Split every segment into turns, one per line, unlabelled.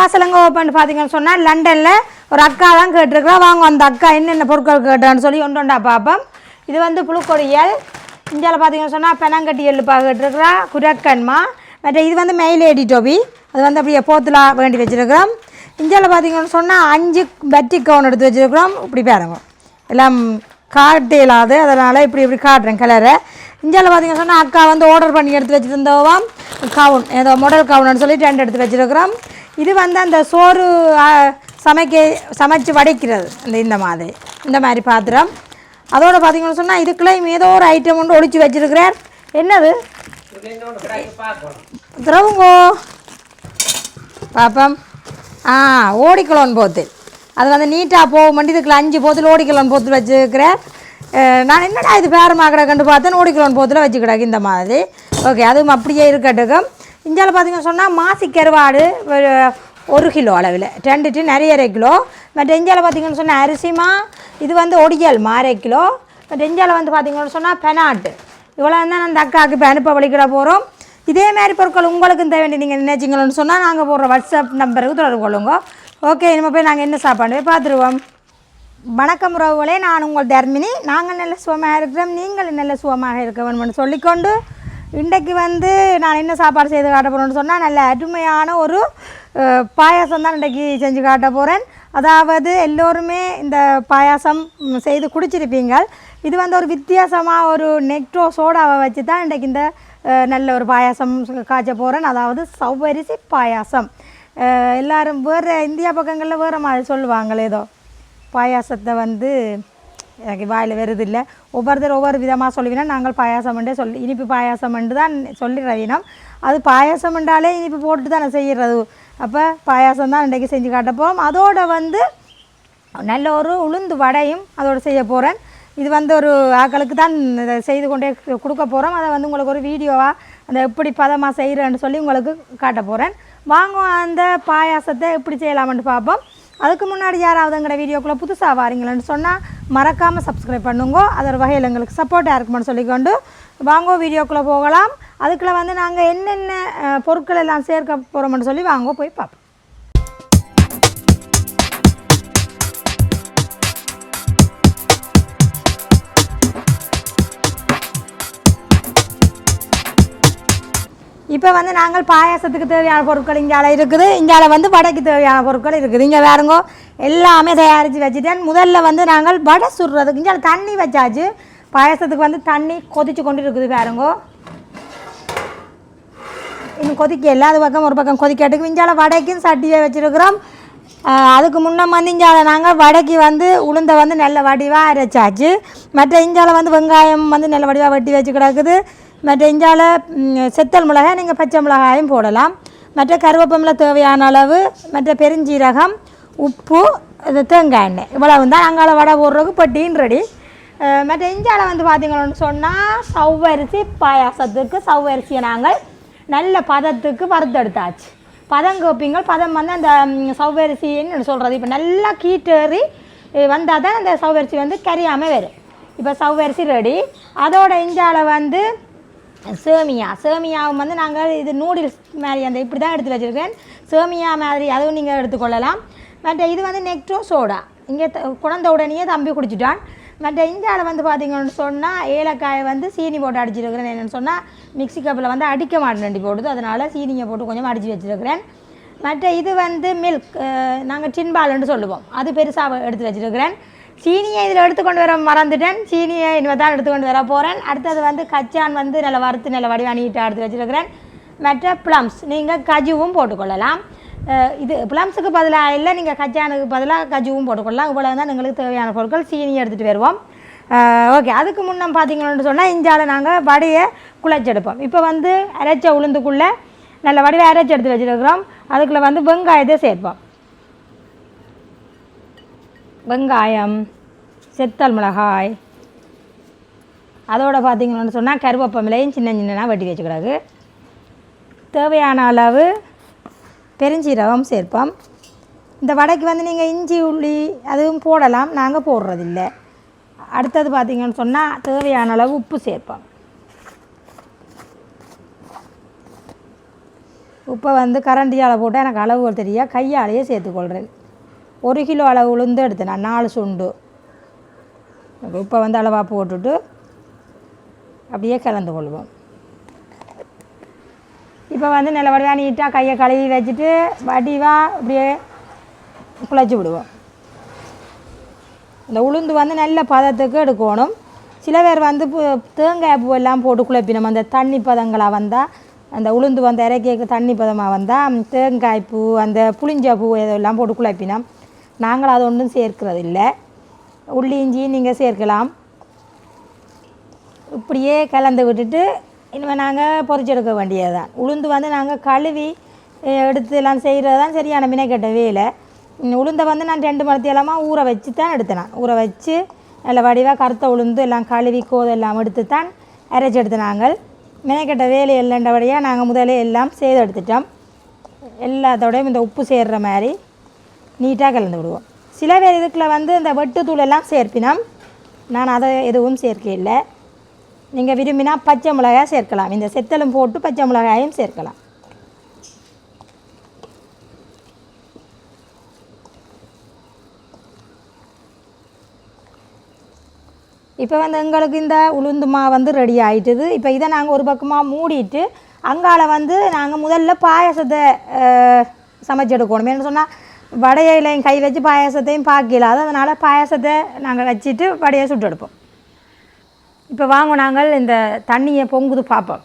Parcel எங்கே open பார்த்தீங்கன்னு சொன்னால் லண்டனில் ஒரு அக்கா தான் கேட்டிருக்கிறா. வாங்க அந்த அக்கா என்னென்ன பொருட்கள் கேட்டான்னு சொல்லி ஒன்றா பார்ப்போம். இது வந்து புழுக்கொடியல். இந்தியாவில் பார்த்தீங்கன்னு சொன்னால் பெனங்கட்டி எள்ளுப்பா கேட்டிருக்கிறா. குரக்கன்மா. மற்ற இது வந்து மெயிலேடி டோபி. அது வந்து அப்படியே போத்தில் வேண்டி வச்சுருக்கிறோம். இந்தியாவில் பார்த்தீங்கன்னு சொன்னால் 5 பேட்டரி கவுன் எடுத்து வச்சுருக்கிறோம். இப்படி பாருங்க எல்லாம் காட்டு இல்லாது, அதனால் இப்படி காட்டுறேன் கலரை. இந்தியாவில் பார்த்தீங்கன்னு சொன்னால் அக்கா வந்து ஆர்டர் பண்ணி எடுத்து வச்சுருந்தோம் கவுன், ஏதோ மாடல் கவுன்னு சொல்லி 2 எடுத்து வச்சுருக்கிறோம். இது வந்து அந்த சோறு சமைச்சு வடைக்கிறது இந்த மாதிரி பாத்திரம். அதோடு பார்த்தீங்கன்னு சொன்னால் இதுக்குள்ளேயும் ஏதோ ஒரு ஐட்டம் ஒன்று ஒழிச்சு வச்சுருக்கிறார். என்னது திரவுங்கோ பாப்பம். ஓடிக்கலோன் போத்து. அது வந்து நீட்டாக போக மாட்டேன். இதுக்குள்ள 5 போத்தில் ஓடிக்கலோன் போத்தில் வச்சுருக்கிறேன். நான் என்னடா இது பேரமாக்கடை கண்டு பார்த்தேன். ஓடிக்கலோன் போத்தில் வச்சுக்கிடாக்கு இந்த மாதிரி. ஓகே, அதுவும் அப்படியே இருக்கட்டுக்கும். இந்தியாவில் பார்த்தீங்கன்னு சொன்னால் மாசி கருவாடு 1 கிலோ அளவில் 2 நிறைய 1 கிலோ. மற்ற இந்தியாவில் பார்த்தீங்கன்னு சொன்னால் அரிசிமா இது வந்து ஒடியல் 1/2 கிலோ. மற்ற இந்தியாவில் வந்து பார்த்தீங்கன்னு சொன்னால் பெனாட்டு இவ்வளோ தான் அந்த அக்காவுக்கு இப்போ அனுப்ப வலிக்கிட போகிறோம். இதே மாதிரி பொருட்கள் உங்களுக்கும் தேவை நீங்கள் நினைச்சிங்களோன்னு சொன்னால் நாங்கள் போடுற வாட்ஸ்அப் நம்பருக்கு தொடர்பு கொள்ளுங்க. ஓகே, இனிமேல் போய் நாங்கள் என்ன சாப்பாடு பார்த்துருவோம். வணக்கம் உறவுகளே, நான் உங்கள் தர்மினி. நாங்கள் நல்ல சுகமாக இருக்கிறோம், நீங்கள் நல்ல சுகமாக இருக்க வேணும்னு சொல்லிக்கொண்டு இன்றைக்கு வந்து நான் என்ன சாப்பாடு செய்து காட்ட போகிறேன்னு சொன்னால் நல்ல அருமையான ஒரு பாயாசம் தான் இன்றைக்கி செஞ்சு காட்ட போகிறேன். அதாவது எல்லோருமே இந்த பாயாசம் செய்து குடிச்சிருப்பீங்க. இது வந்து ஒரு வித்தியாசமாக ஒரு நெக்ட்ரோ சோடாவை வச்சு தான் இன்றைக்கு இந்த நல்ல ஒரு பாயாசம் காய்ச்ச போகிறேன். அதாவது சவ்வரிசி பாயாசம். எல்லோரும் வேறு இந்தியா பக்கங்களில் வேறு மாதிரி சொல்லுவாங்களே, ஏதோ பாயாசத்தை வந்து எனக்கு வாயில் வருது இல்லை. ஒவ்வொருத்தர் ஒவ்வொரு விதமாக சொல்லுவீங்கன்னா நாங்கள் பாயாசம்ண்டே இனிப்பு பாயாசம்ண்டு தான் சொல்லிடுறீனம். அது பாயாசம் என்றாலே இனிப்பு போட்டு தானே செய்கிறது. அப்போ பாயாசம் தான் இன்றைக்கி செஞ்சு காட்ட போகிறோம். அதோடு வந்து நல்ல ஒரு உளுந்து வடையும் அதோடு செய்ய போகிறேன். இது வந்து ஒரு ஆக்களுக்கு தான் இதை செய்து கொண்டே கொடுக்க போகிறோம். அதை வந்து உங்களுக்கு ஒரு வீடியோவாக அந்த எப்படி பதமாக செய்கிறேன்னு சொல்லி உங்களுக்கு காட்ட போகிறேன். வாங்க அந்த பாயாசத்தை எப்படி செய்யலாம்னு பார்ப்போம். அதுக்கு முன்னாடி யாராவது எங்களோட வீடியோக்குள்ளே புதுசாக வாரீங்களேன்னு சொன்னால் மறக்காமல் சப்ஸ்கிரைப் பண்ணுங்க. அதோட வகையில் எங்களுக்கு சப்போர்ட்டாக இருக்குமென்னு சொல்லிக்கொண்டு வாங்க வீடியோக்குள்ளே போகலாம். அதுக்குள்ளே வந்து நாங்கள் என்னென்ன பொருட்கள் எல்லாம் சேர்க்க போகிறோம்னு சொல்லி வாங்க போய் பார்ப்போம். இப்போ வந்து நாங்கள் பாயாசத்துக்கு தேவையான பொருட்கள் இங்கால இருக்குது. இங்கால வந்து வடைக்கு தேவையான பொருட்கள் இருக்குது. இங்கே வேறுங்கோ எல்லாமே தயாரித்து வச்சுட்டேன். முதல்ல வந்து நாங்கள் வடை சுடுறதுக்கு இங்கே தண்ணி வச்சாச்சு. பாயாசத்துக்கு வந்து தண்ணி கொதிச்சு கொண்டு இருக்குது. வேறுங்கோ இன்னும் கொதிக்கல. அது பக்கம் ஒரு பக்கம் கொதிக்காட்டுக்கு இஞ்சால வடைக்கும் சட்டியை வச்சுருக்கிறோம். அதுக்கு முன்னே வந்து இஞ்சால நாங்கள் வடைக்கு வந்து உளுந்தை வந்து நல்ல வடிவாக அரைச்சாச்சு. மற்ற இஞ்சால வந்து வெங்காயம் வந்து நல்ல வடிவாக வெட்டி வச்சு கிடக்குது. மற்ற இஞ்சால செத்தல் மிளகாய் நீங்கள் பச்சை மிளகாயும் போடலாம். மற்ற கருவேப்பமில் தேவையான அளவு, மற்ற பெருஞ்சீரகம், உப்பு, தேங்காய் எண்ணெய் இவ்வளவு தான். அங்கால வடை போடுறதுக்கு பட்டின்னு ரெடி. மற்ற இஞ்சால வந்து பார்த்திங்கன்னு சொன்னால் சவ்வரிசி பாயாசத்துக்கு சவ்வரிசியை நாங்கள் நல்ல பதத்துக்கு வறுத்தெடுத்தாச்சு. பதம் கேட்பீங்கள். பதம் வந்து அந்த சவ்வரிசின்னு சொல்கிறது இப்போ நல்லா கீட்டேறி வந்தால் தான் அந்த சவ்வரிசி வந்து கரியாமல் வரும். இப்போ சவ்வரிசி ரெடி. அதோட இஞ்சால வந்து சேமியாவும் வந்து நாங்கள் இது நூடுல்ஸ் மாதிரி அந்த இப்படி தான் எடுத்து வச்சுருக்கேன். சேமியா மாதிரி அதுவும் நீங்கள் எடுத்துக்கொள்ளலாம். மற்ற இது வந்து நெக்ட்ரோ சோடா இங்கே குழந்த உடனேயே தம்பி குடிச்சிட்டான். மற்ற இந்தியாவில் வந்து பார்த்திங்கன்னு சொன்னால் ஏலக்காயை வந்து சீனி போட்டு அடிச்சிருக்கிறேன். என்னென்னு சொன்னால் மிக்சி கப்பில் வந்து அடிக்க மாட்டேன் போடுது, அதனால் சீனியை போட்டு கொஞ்சம் அடித்து வச்சுருக்கிறேன். மற்ற இது வந்து மில்க் நாங்கள் டின்பால்னு சொல்லுவோம், அது பெருசாக எடுத்து வச்சுருக்கிறேன். சீனியை இதில் எடுத்துக்கொண்டு வர மறந்துட்டேன். சீனியை இனிமேல் தான் எடுத்துக்கொண்டு வர போகிறேன். அடுத்தது வந்து கச்சான் வந்து நல்ல வறுத்து நல்ல வடிவாக நீட்டாக எடுத்து வச்சுருக்கிறேன். மற்ற ப்ளம்ஸ் நீங்கள் கஜுவும் போட்டுக்கொள்ளலாம். இது ப்ளம்ஸுக்கு பதிலாக இல்லை, நீங்கள் கச்சானுக்கு பதிலாக கஜுவும் போட்டுக்கொள்ளலாம். இவ்வளோ தான் எங்களுக்கு தேவையான பொருட்கள். சீனியை எடுத்துகிட்டு வருவோம். ஓகே, அதுக்கு முன்னே பார்த்தீங்கன்னு சொன்னால் இஞ்சால நாங்கள் வடையை குழைச்செடுப்போம். இப்போ வந்து அரைச்ச உளுந்துக்குள்ளே நல்ல வடிவை அரைச்சி எடுத்து வச்சுருக்கிறோம். அதுக்குள்ளே வந்து வெங்காயத்தை சேர்ப்போம். வெங்காயம், செத்தல் மிளகாய், அதோடு பார்த்திங்கன்னு சொன்னால் கருவேப்பமிலையும் சின்ன சின்னதாக வெட்டி வச்சுக்கிறாங்க. தேவையான அளவு பெருஞ்சீரகம் சேர்ப்போம். இந்த வடைக்கு வந்து நீங்கள் இஞ்சி உள்ளி அதுவும் போடலாம், நாங்கள் போடுறதில்லை. அடுத்தது பார்த்திங்கன்னு சொன்னால் தேவையான அளவு உப்பு சேர்ப்போம். உப்பை வந்து கரண்டியால் போட்டு எனக்கு அளவு தெரியா கையாலேயே சேர்த்துக்கொள்கிறேன். 1 கிலோ அளவு உளுந்து எடுத்தேன் நான் 4 சுண்டு. உப்பை வந்து அளவாக போட்டுட்டு அப்படியே கலந்து கொள்வோம். இப்போ வந்து நல்ல வடிவாக நீட்டாக கையை கழுவி வச்சுட்டு வடிவாக அப்படியே குழச்சி விடுவோம். இந்த உளுந்து வந்து நல்ல பதத்துக்கு எடுக்கணும். சில பேர் வந்து தேங்காய் பூ எல்லாம் போட்டு குழப்பினோம். அந்த தண்ணி பதங்களாக வந்தால் அந்த உளுந்து வந்து இறக்கிய தண்ணி பதமாக வந்தால் தேங்காய் பூ அந்த புளிஞ்ச பூ இதெல்லாம் போட்டு குழப்பினோம். நாங்கள் அது ஒன்றும் சேர்க்கிறது இல்லை. உள்ளி இஞ்சி நீங்கள் சேர்க்கலாம். இப்படியே கலந்து விட்டுட்டு இனிமேல் நாங்கள் பொரிச்செடுக்க வேண்டியது தான். உளுந்து வந்து நாங்கள் கழுவி எடுத்து எல்லாம் செய்கிறது தான் சரியான மினைக்கட்ட வேலை. உளுந்தை வந்து நான் 2 மணித்தேலமாக ஊற வச்சு தான் எடுத்தேன். ஊற வச்சு நல்ல வடிவாக கருத்த உளுந்து எல்லாம் கழுவி கோதெல்லாம் எடுத்து தான் அரைச்சி எடுத்து நாங்கள் மினைக்கட்ட வேலை இல்லைன்றபடியாக நாங்கள் முதலே எல்லாம் செய்து எடுத்துட்டோம். எல்லாத்தோடையும் இந்த உப்பு சேர்கிற மாதிரி நீட்டாக கலந்து விடுவோம். சில பேர் இதுக்குள்ள வந்து இந்த வெட்டுத்தூள் எல்லாம் சேர்ப்பினோம். நான் அதை எதுவும் சேர்க்க இல்லை. நீங்கள் விரும்பினா பச்சை மிளகாய் சேர்க்கலாம். இந்த செத்தலும் போட்டு பச்சை மிளகாயும் சேர்க்கலாம். இப்போ வந்து எங்களுக்கு இந்த உளுந்து மாவு வந்து ரெடி ஆகிட்டுது. இப்போ இதை நாங்கள் ஒரு பக்கமாக மூடிட்டு அங்கால வந்து நாங்கள் முதல்ல பாயசத்தை சமைச்செடுக்கணும். என்ன சொன்னால் வடையிலையும் கை வச்சு பாயாசத்தையும் பார்க்கலாது. அதனால் பாயாசத்தை நாங்கள் வச்சுட்டு வடையை சுட்டு எடுப்போம். இப்போ வாங்க நாங்கள் இந்த தண்ணியை பொங்குது பார்ப்போம்.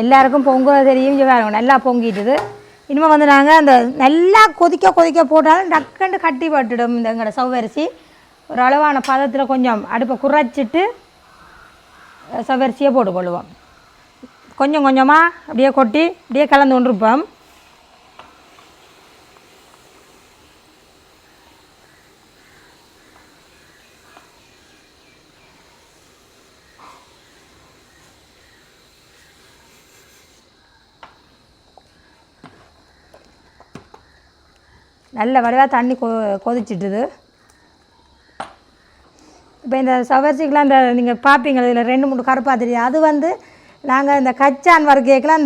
எல்லாருக்கும் பொங்குவது தெரியும். வேறு நல்லா பொங்கிட்டுது. இனிமேல் வந்து நாங்கள் அந்த நல்லா கொதிக்க போட்டாலும் டக்குண்டு கட்டி பட்டுடும். இந்த எங்களோட சவ்வரிசி ஒரு அளவான பதத்தில் கொஞ்சம் அடுப்பை குறைச்சிட்டு சவ்வரிசியை போட்டுக்கொள்வோம். கொஞ்சம் கொஞ்சமாக அப்படியே கொட்டி அப்படியே கலந்து கொண்டிருப்போம். நல்ல வடிவாக தண்ணி கொதிச்சிட்டுது. இப்போ இந்த சவரிசிக்கெலாம் இந்த நீங்கள் பார்ப்பீங்க இதில் 2-3 கருப்பாக தெரியும். அது வந்து நாங்கள் இந்த கச்சான் வறுக்கைக்கெலாம்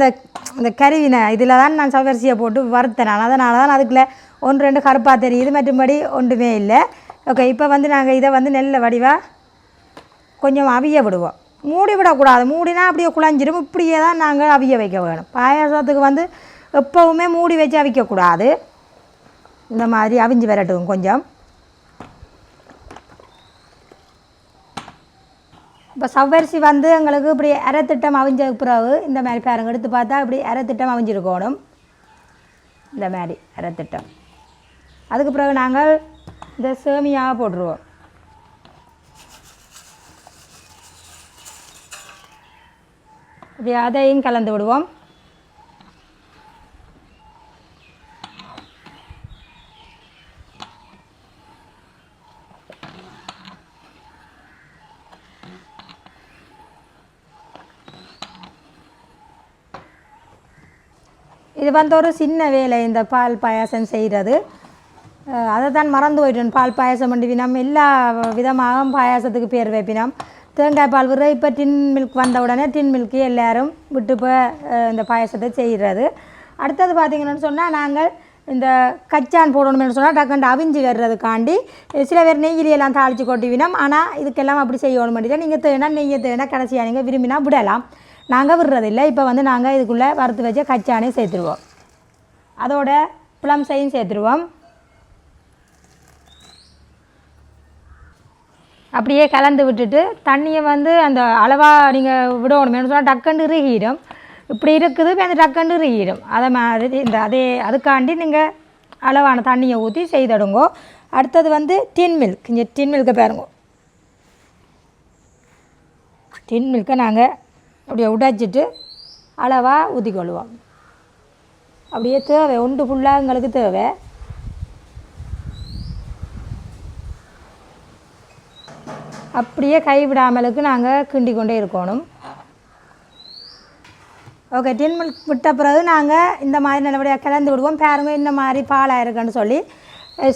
இந்த கருவினை இதில் தான் நான் சவரிசியை போட்டு வறுத்தேன். அதனால தான் அதுக்குள்ளே 1-2 கருப்பாக தெரியுது. மற்றபடி ஒன்றுமே இல்லை. ஓகே, இப்போ வந்து நாங்கள் இதை வந்து நல்ல வடிவாக கொஞ்சம் அவிய விடுவோம். மூடி விடக்கூடாது. மூடினா அப்படியே குழஞ்சிடும். இப்படியே தான் நாங்கள் அவிய வைக்க வேணும். பாயாசத்துக்கு வந்து எப்போவுமே மூடி வச்சு அவிக்கக்கூடாது. இந்த மாதிரி அவிஞ்சு வரட்டும் கொஞ்சம். இப்போ சவ்வரிசி வந்து எங்களுக்கு இப்படி அரைத்திட்டம் அவிஞ்சதுக்கு பிறகு இந்த மாதிரி பாருங்க எடுத்து பார்த்தா இப்படி அரைத்திட்டம் அவிஞ்சிருக்கணும். இந்த மாதிரி அரைத்திட்டம். அதுக்கு பிறகு நாங்கள் இந்த சேமியாக போட்டுருவோம். இப்படி அதையும் கலந்து விடுவோம். இது வந்து ஒரு சின்ன வேலை இந்த பால் பாயாசம் செய்கிறது. அதை தான் மறந்து போயிட்டோம். பால் பாயாசம் பண்ணிவினோம். எல்லா விதமாக பாயாசத்துக்கு பேர் வைப்பினோம். தேங்காய் பால் விடுற இப்போ டின் மில்க் வந்த உடனே டின் மில்க்கு எல்லோரும் விட்டு இப்போ இந்த பாயாசத்தை செய்கிறது. அடுத்தது பார்த்திங்கன்னு சொன்னால் நாங்கள் இந்த கச்சான் போடணும்னு சொன்னால் டக்குண்டு அவிஞ்சு வர்றதுக்காண்டி சில பேர் நெய்யிலையெல்லாம் தாளித்து கொட்டிவினோம். ஆனால் இதுக்கெல்லாம் அப்படி செய்யணும் மாட்டேன். நீங்கள் தேனா நெய்யை தேனா கடைசியாக நீங்கள் விரும்பினா விடலாம். நாங்கள் விடுறதில்லை. இப்போ வந்து நாங்கள் இதுக்குள்ளே வறுத்து வச்ச கச்சானே சேர்த்துருவோம். அதோட ப்ளம்ஸையும் சேர்த்துருவோம். அப்படியே கலந்து விட்டுட்டு தண்ணியை வந்து அந்த அளவாக நீங்கள் விடணும். சொன்னால் டக்குண்டு இறுகிடும். இப்படி இருக்குது இப்போ அந்த டக்குண்டு இறுகிடும். அதை மாதிரி அதுக்காண்டி நீங்கள் அளவான தண்ணியை ஊற்றி செய்திடுங்கோ. அடுத்தது வந்து டின் மில்க். இங்கே டின் மில்கை பாருங்க. டின் மில்கை நாங்கள் அப்படியே உடைச்சிட்டு அளவாக ஊற்றிக்கொள்வோம். அப்படியே தேவை ஒன்று ஃபுல்லாக எங்களுக்கு தேவை. அப்படியே கைவிடாமலுக்கு நாங்கள் கிண்டி கொண்டே இருக்கணும். ஓகே, டின் மில்க் விட்ட பிறகு நாங்கள் இந்த மாதிரி நல்லபடியாக கலந்து விடுவோம். பாருங்க இந்த மாதிரி பாலாக இருக்குன்னு சொல்லி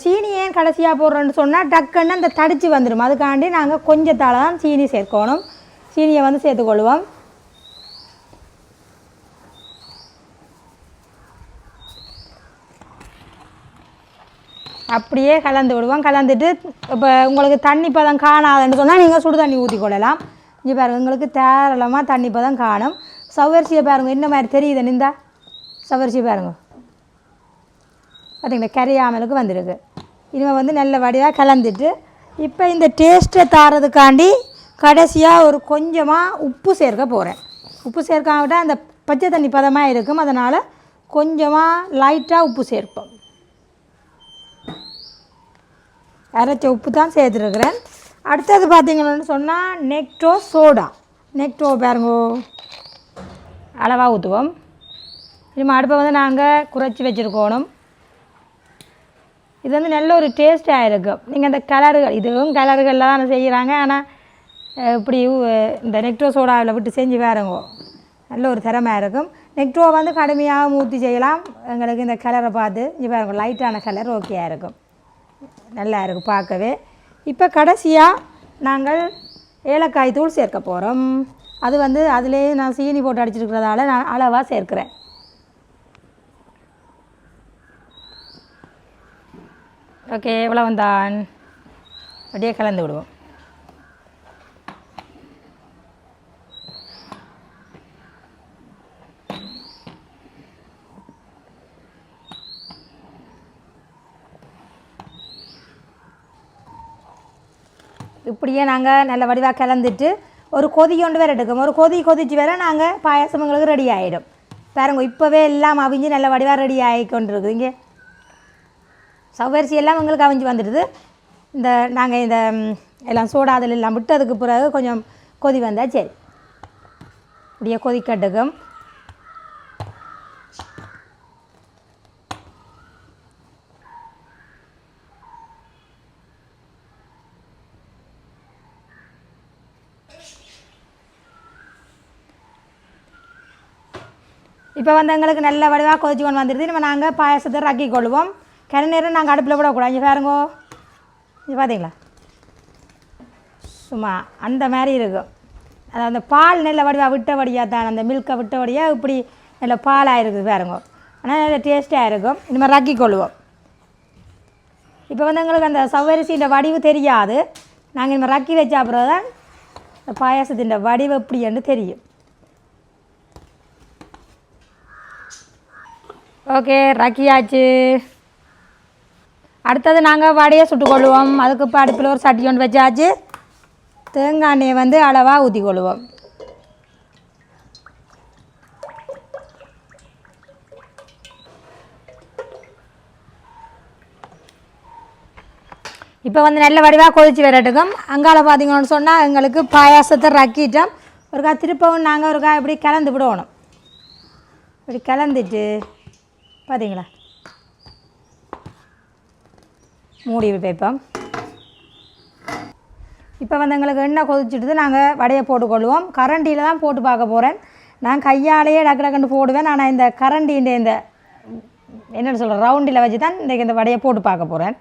சீனி ஏன் கடைசியாக போடுறோன்னு சொன்னால் டக்குன்னு அந்த தடிச்சு வந்துடும். அதுக்காண்டி நாங்கள் கொஞ்சத்தால் தான் சீனி சேர்க்கணும். சீனியை வந்து சேர்த்துக்கொள்வோம். அப்படியே கலந்து விடுவோம். கலந்துட்டு இப்போ உங்களுக்கு தண்ணி பதம் காணாதுன்னு சொன்னால் நீங்கள் சுடு தண்ணி ஊற்றிக்கொள்ளலாம். இங்கே பாருங்கள் உங்களுக்கு தாராளமாக தண்ணி பதம் காணும். சவ்வரிசியை பாருங்கள் என்ன மாதிரி தெரியுது நிந்தா சவ்வரிசியை பாருங்கள் பார்த்திங்களா கரையாமலுக்கு வந்துருக்கு. இனிமேல் வந்து நல்ல வடிவாக கலந்துட்டு இப்போ இந்த டேஸ்ட்டை தாரதுக்காண்டி கடைசியாக ஒரு கொஞ்சமாக உப்பு சேர்க்க போகிறேன். உப்பு சேர்க்காவிட்டால் அந்த பச்சை தண்ணி பதமாக இருக்கும். அதனால் கொஞ்சமாக லைட்டாக உப்பு சேர்ப்போம். அரைச்ச உப்பு தான் சேர்த்துருக்குறேன். அடுத்தது பார்த்திங்கன்னு சொன்னால் நெக்டோ சோடா. நெக்டோ பாருங்கோ அளவாக ஊற்றுவோம். இனிமேல் அடுப்பை வந்து நாங்கள் குறைச்சி வச்சுருக்கணும். இது வந்து நல்ல ஒரு டேஸ்ட்டாக இருக்கும். நீங்கள் அந்த கலர்கள் இதுவும் கலர்களில் தான் செய்கிறாங்க. ஆனால் இப்படி இந்த நெக்டோ சோடாவில் விட்டு செஞ்சு பாருங்கோ நல்ல ஒரு திறமையாக இருக்கும். நெக்டோ வந்து கடுமையாக ஊற்றி செய்யலாம். எங்களுக்கு இந்த கலரை பார்த்து இங்கே பாருங்க லைட்டான கலர் ஓகேயாக இருக்கும். நல்லா இருக்கும் பார்க்கவே. இப்போ கடைசியாக நாங்கள் ஏலக்காய் தூள் சேர்க்க போகிறோம். அது வந்து அதிலே நான் சீனி போட்டு அடிச்சிருக்கிறதால நான் அளவாக சேர்க்குறேன். ஓகே எவ்வளோ வந்தான் அப்படியே கலந்து விடுவோம். இப்படியே நாங்கள் நல்ல வடிவாக கலந்துட்டு ஒரு கொதி கொண்டு வேறு எடுக்கும். ஒரு கொதிச்சு வேற நாங்கள் பாயாசம் எங்களுக்கு ரெடி ஆகிடும். பாருங்க இப்போவே எல்லாம் அவிஞ்சு நல்ல வடிவாக ரெடி ஆகி கொண்டிருக்குது. இங்கே சவ்வரிசி எல்லாம் எங்களுக்கு அவிஞ்சு வந்துடுது. இந்த நாங்கள் இந்த எல்லாம் சோடா அதில் எல்லாம் விட்டு அதுக்கு பிறகு கொஞ்சம் கொதி வந்தால் சரி இப்படியே கொதிக்கட்டுக்கும். இப்போ வந்து எங்களுக்கு நல்ல வடிவாக கொதிச்சு கொண்டு வந்துடுது. நம்ம நாங்கள் பாயசத்தை ரக்கி கொள்வோம். கிண நேரம் நாங்கள் அடுப்பில் விடக்கூடாது. இங்கே பாருங்கோ இது பார்த்தீங்களா சும்மா அந்த மாதிரி இருக்கும். அது அந்த பால் நல்ல வடிவாக விட்டபடியாக தான் அந்த மில்கை விட்டபடியாக இப்படி நல்ல பாலாக இருக்குது பாருங்கோ. ஆனால் நல்ல டேஸ்ட்டாக இருக்கும். இந்த மாதிரி ரக்கி கொள்வோம். இப்போ வந்து எங்களுக்கு அந்த சவ்வரிசியின் வடிவு தெரியாது. நாங்கள் இந்த மாதிரி ரக்கி வச்ச அப்புறம் தான் இந்த பாயாசத்தின் வடிவு எப்படின்னு தெரியும். ஓகே ரக்கியாச்சு. அடுத்தது நாங்கள் வடையை சுட்டுக்கொள்வோம். அதுக்கு இப்போ அடுப்பில் ஒரு சட்டி கொண்டு வச்சாச்சு. தேங்காய் எண்ணெயை வந்து அளவாக ஊற்றிக்கொள்வோம். இப்போ வந்து நல்ல வடிவாக கொதிச்சு வரட்டுக்கும். அங்கால பார்த்தீங்கன்னு சொன்னால் எங்களுக்கு பாயாசத்தை ரக்கிட்டோம். ஒருக்கா திருப்பவும் நாங்கள் ஒருக்கா இப்படி கலந்து விடணும். இப்படி கலந்துட்டு பார்த்தீங்களா மூடி வைப்போம். இப்போ வந்து எங்களுக்கு எண்ணெய் கொதிச்சுட்டு நாங்கள் வடையை போட்டுக்கொள்வோம். கரண்டியில் தான் போட்டு பார்க்க போகிறேன். நான் கையாலேயே டக்கு டக்குன்னு போடுவேன். ஆனால் இந்த கரண்டின்ற இந்த என்னென்னு சொல்கிறேன் ரவுண்டில் வச்சு தான் இன்றைக்கி இந்த வடையை போட்டு பார்க்க போகிறேன்.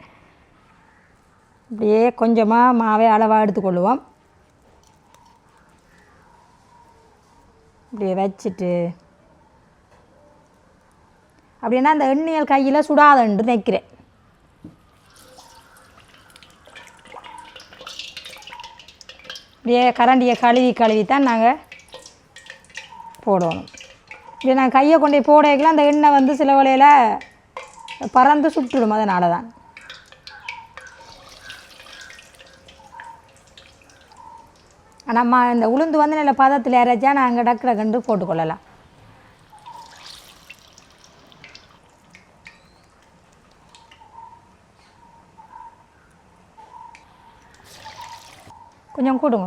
இப்படியே கொஞ்சமாக மாவே அளவாக எடுத்துக்கொள்வோம். இப்படியே வச்சுட்டு அப்படின்னா அந்த எண்ணெயல் கையில் சுடாதன்று நிற்கிறேன். இப்படியே கரண்டியை கழுவி தான் நாங்கள் போடணும். இப்படி நான் கையை கொண்டு போடக்கலாம் அந்த எண்ணெய் வந்து சில வேளையில் பறந்து சுட்டுடும். அதனால தான் நம்ம இந்த உளுந்து வந்து நல்ல பதத்தில் இறைச்சா நாங்கள் டக்குற கண்டு போட்டுக்கொள்ளலாம். கொஞ்சம் கூடுங்க.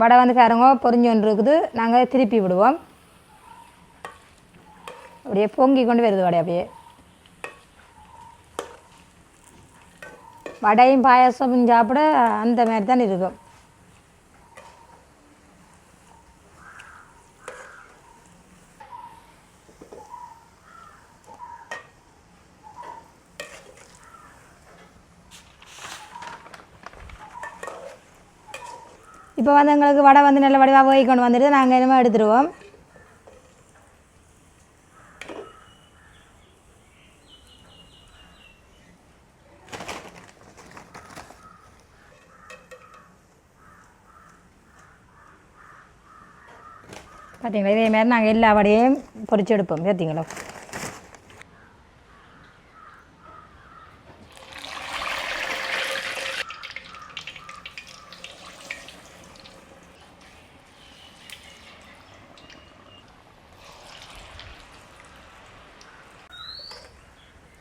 வடை வந்து பாருங்க பொரிஞ்சு ஒன்று இருக்குது. நாங்கள் திருப்பி விடுவோம். அப்படியே பொங்கி கொண்டு வருது வடை. அப்படியே வடையும் பாயாசமும் சாப்பிட அந்த மாதிரி தான் இருக்கும். இப்போ வந்து எங்களுக்கு வடை வந்து நல்ல வடிவாக போய் கொண்டு வந்துட்டு நாங்கள் இனிமேல் எடுத்துடுவோம். பார்த்தீங்களா இதே மாதிரி நாங்கள் எல்லா வடையும் பொரிச்சு எடுப்போம் பார்த்தீங்களா.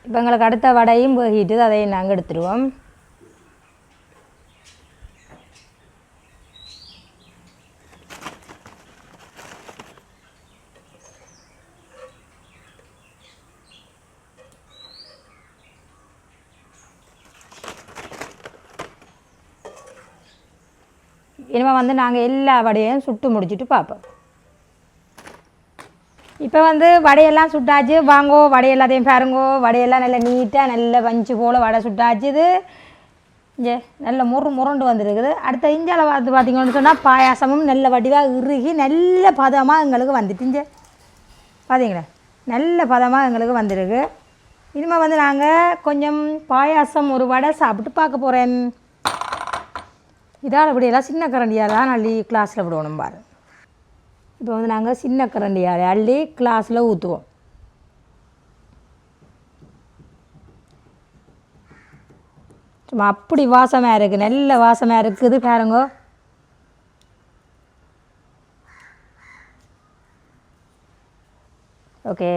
இப்போ எங்களுக்கு அடுத்த வடையும் போகிட்டு அதையும் நாங்கள் எடுத்துருவோம். இனிமேல் வந்து நாங்கள் எல்லா வடையும் சுட்டு முடிச்சுட்டு பார்ப்போம். இப்போ வந்து வடையெல்லாம் சுட்டாச்சு. வாங்கோ வடை எல்லாத்தையும் பாருங்கோ. வடையெல்லாம் நல்லா நீட்டாக நல்ல பஞ்சு போல் வடை சுட்டாச்சுது. இங்கே நல்ல முரண்டு வந்துருக்குது. அடுத்த இஞ்சால் பார்த்து பார்த்திங்கன்னு சொன்னால் பாயாசமும் நல்ல வடிவாக இறுகி நல்ல பதமாக எங்களுக்கு வந்துட்டு இங்கே பார்த்தீங்களா நல்ல பதமாக எங்களுக்கு வந்துருக்கு. இனிமேல் வந்து நாங்கள் கொஞ்சம் பாயாசம் ஒரு வடை சாப்பிட்டு பார்க்க போகிறேன். இதால் இப்படியெல்லாம் சின்ன கரண்டியாக தான் அள்ளி கிளாஸில் விடுவோம் பாரு. இப்போ வந்து நாங்கள் சின்ன கரண்டியாக அள்ளி கிளாஸில் ஊற்றுவோம். சும்மா அப்படி வாசமாக இருக்குது, நல்ல வாசமாக இருக்குது பாருங்க. ஓகே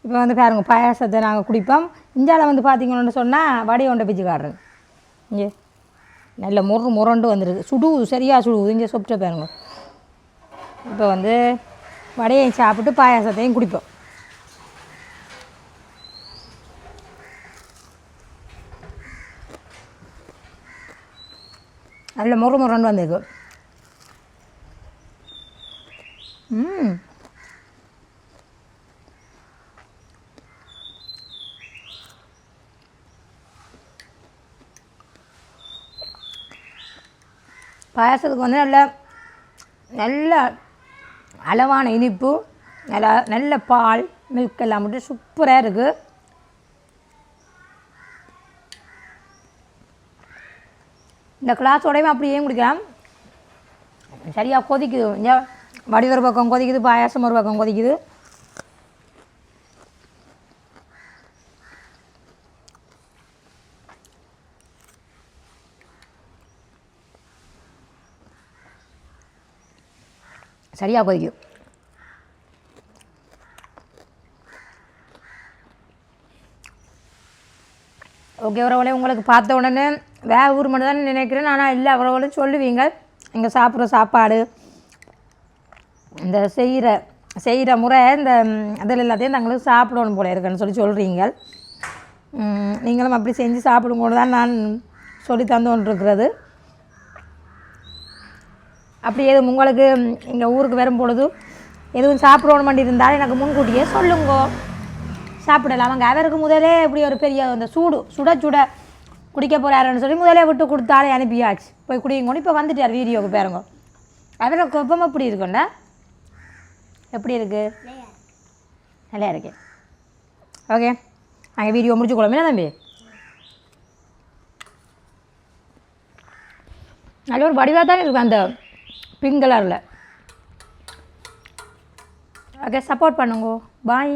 இப்போ வந்து பாருங்க பாயாசத்தை நாங்கள் குடிப்போம். இந்தியாவில் வந்து பார்த்திங்கன்னு சொன்னால் வடையை ஒன்றை பிச்சு காட்டுறேன். இங்கே நல்ல முரண்டு வந்துருக்கு. சுடுவுது சரியாக சுடுவுது. இங்கே சொப்பிட்ட பாருங்க. இப்போ வந்து வடையை சாப்பிட்டு பாயாசத்தையும் குடிப்போம். நல்ல முரண்டு வந்திருக்கு. பாயாசத்துக்கு வந்து நல்ல அளவான இனிப்பு, நல்ல பால் மில்க் எல்லாம் மட்டும் சூப்பராக இருக்குது. இந்த கிளாஸோடையும் அப்படியே குடிக்கலாம். சரியாக கொதிக்குது. இங்கே வடி ஒரு பக்கம் கொதிக்குது, பாயாசம் ஒரு பக்கம் கொதிக்குது. சரியாக கொதிக்கும். ஓகே உறவுகளே, உங்களுக்கு பார்த்த உடனே வேறு ஊர் மட்டும் தான் நினைக்கிறேன். ஆனால் எல்லா உறவுகளும் சொல்லுவீங்க இங்கே சாப்பிட்ற சாப்பாடு, இந்த செய்கிற முறை, இந்த அதில் எல்லாத்தையும் தங்களுக்கு சாப்பிடணும் போல இருக்குன்னு சொல்கிறீங்க. நீங்களும் அப்படி செஞ்சு சாப்பிடும்போது தான் நான் சொல்லி தந்து கொண்டிருக்கிறது. அப்படி எதுவும் உங்களுக்கு இங்கே ஊருக்கு வரும் பொழுது எதுவும் சாப்பிடணும் பண்ணி இருந்தால் எனக்கு முன்கூட்டியே சொல்லுங்க, சாப்பிடலாம். அங்கே அவருக்கு முதலே இப்படி ஒரு பெரிய அந்த சுட குடிக்க போகிறாருன்னு சொல்லி முதலே விட்டு கொடுத்தாலே அனுப்பியாச்சு. போய் குடிங்க. இப்போ வந்துட்டார் வீடியோவுக்கு பாருங்க. அவருக்கு கோப்பம் எப்படி இருக்குண்டா? எப்படி இருக்குது? நல்லா இருக்கு. ஓகே நாங்கள் வீடியோ முடிச்சுக்கொள்ளமே தம்பி. நல்ல ஒரு வடிவாக தான் இருக்கும் அந்த பிங்க் கலரில். ஓகே சப்போர்ட் பண்ணுங்க. பாய்.